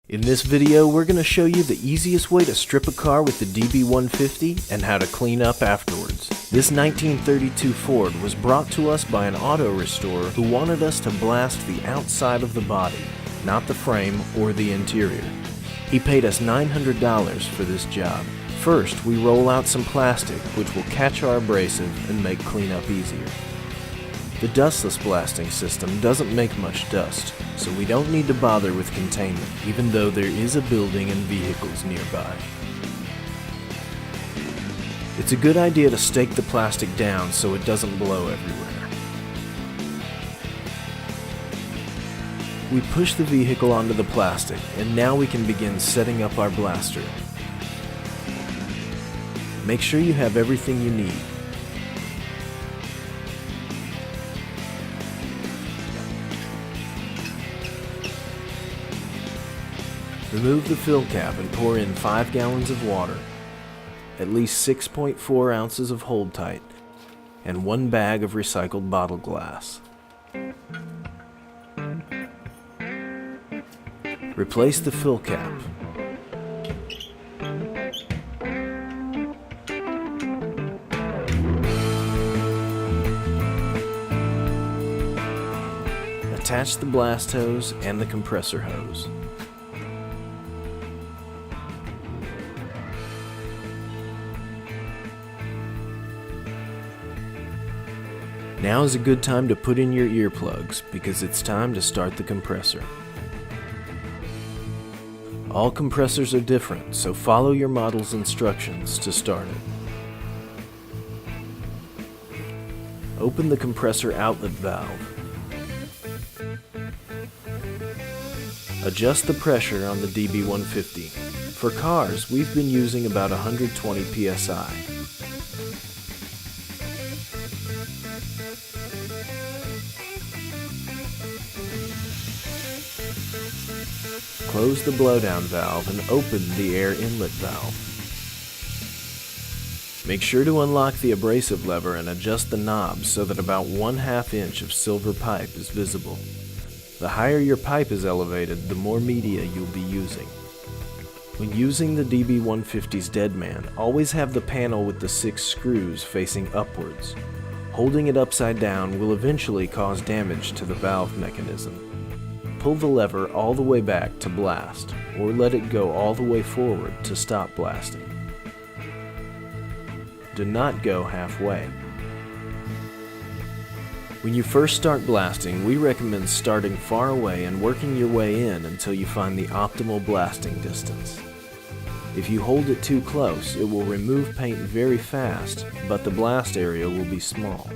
In this video, we're going to show you the easiest way to strip a car with the DB150 and how to clean up afterwards. This 1932 Ford was brought to us by an auto restorer who wanted us to blast the outside of the body, not the frame or the interior. He paid us $900 for this job. First, we roll out some plastic, which will catch our abrasive and make cleanup easier. The dustless blasting system doesn't make much dust, so we don't need to bother with containment, even though there is a building and vehicles nearby. It's a good idea to stake the plastic down so it doesn't blow everywhere. We push the vehicle onto the plastic, and now we can begin setting up our blaster. Make sure you have everything you need. Remove the fill cap and pour in 5 gallons of water, at least 6.4 ounces of Hold Tight, and 1 bag of recycled bottle glass. Replace the fill cap. Attach the blast hose and the compressor hose. Now is a good time to put in your earplugs because it's time to start the compressor. All compressors are different, so follow your model's instructions to start it. Open the compressor outlet valve. Adjust the pressure on the DB150. For cars, we've been using about 120 psi. Close the blowdown valve and open the air inlet valve. Make sure to unlock the abrasive lever and adjust the knob so that about 1/2 inch of silver pipe is visible. The higher your pipe is elevated, the more media you'll be using. When using the DB150's Deadman, always have the panel with the 6 screws facing upwards. Holding it upside down will eventually cause damage to the valve mechanism. Pull the lever all the way back to blast, or let it go all the way forward to stop blasting. Do not go halfway. When you first start blasting, we recommend starting far away and working your way in until you find the optimal blasting distance. If you hold it too close, it will remove paint very fast, but the blast area will be small.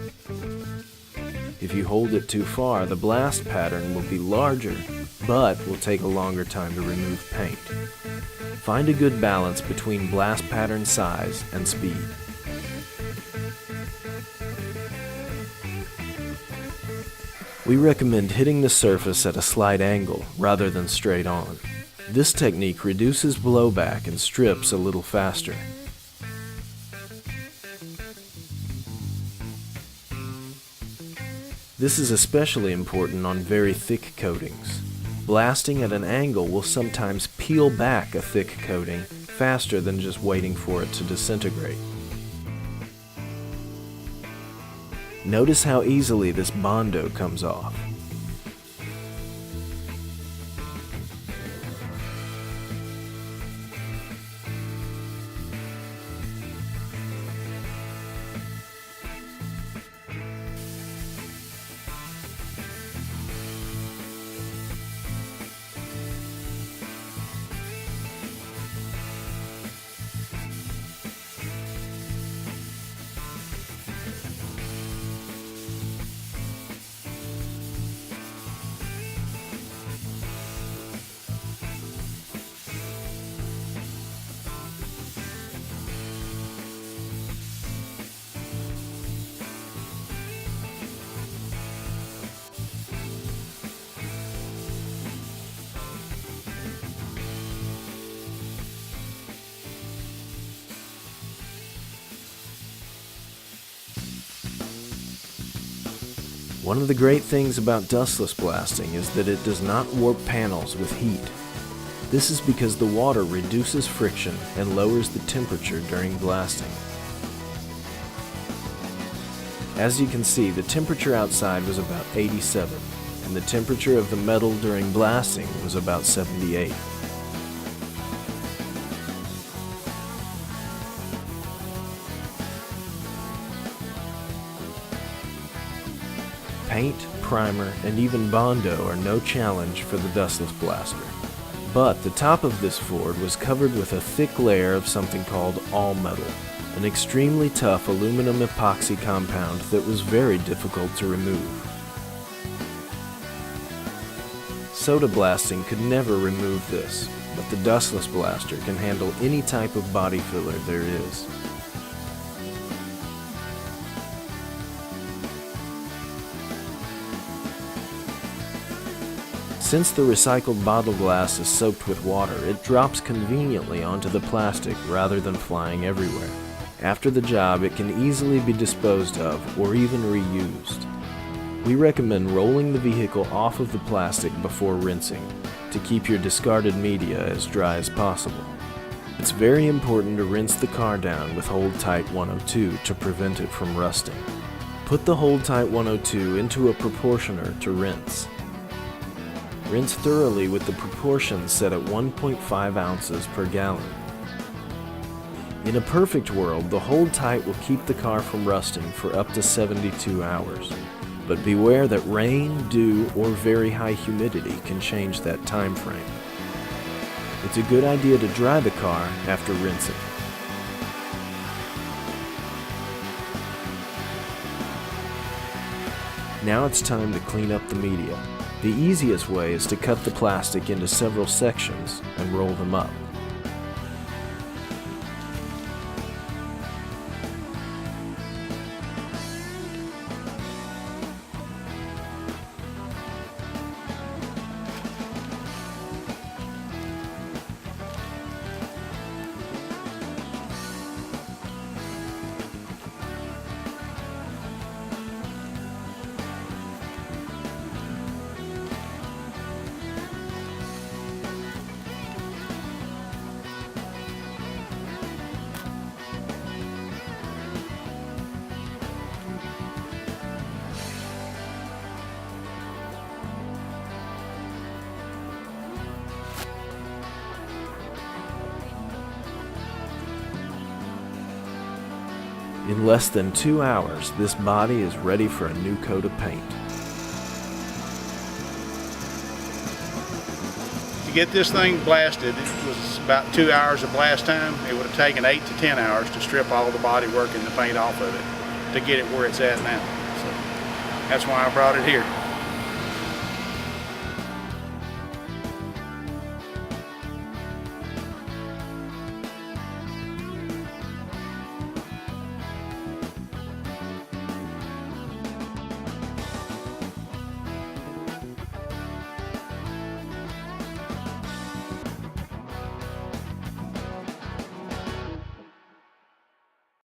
If you hold it too far, the blast pattern will be larger, but will take a longer time to remove paint. Find a good balance between blast pattern size and speed. We recommend hitting the surface at a slight angle rather than straight on. This technique reduces blowback and strips a little faster. This is especially important on very thick coatings. Blasting at an angle will sometimes peel back a thick coating faster than just waiting for it to disintegrate. Notice how easily this Bondo comes off. One of the great things about dustless blasting is that it does not warp panels with heat. This is because the water reduces friction and lowers the temperature during blasting. As you can see, the temperature outside was about 87, and the temperature of the metal during blasting was about 78. Paint, primer, and even Bondo are no challenge for the dustless blaster. But the top of this Ford was covered with a thick layer of something called all-metal, an extremely tough aluminum epoxy compound that was very difficult to remove. Soda blasting could never remove this, but the dustless blaster can handle any type of body filler there is. Since the recycled bottle glass is soaked with water, it drops conveniently onto the plastic rather than flying everywhere. After the job, it can easily be disposed of or even reused. We recommend rolling the vehicle off of the plastic before rinsing to keep your discarded media as dry as possible. It's very important to rinse the car down with Hold Tight 102 to prevent it from rusting. Put the Hold Tight 102 into a proportioner to rinse. Rinse thoroughly with the proportions set at 1.5 ounces per gallon. In a perfect world, the Hold Tight will keep the car from rusting for up to 72 hours. But beware that rain, dew, or very high humidity can change that time frame. It's a good idea to dry the car after rinsing. Now it's time to clean up the media. The easiest way is to cut the plastic into several sections and roll them up. In less than 2 hours, this body is ready for a new coat of paint. To get this thing blasted, it was about 2 hours of blast time. It would have taken 8 to 10 hours to strip all the body work and the paint off of it to get it where it's at now. So that's why I brought it here.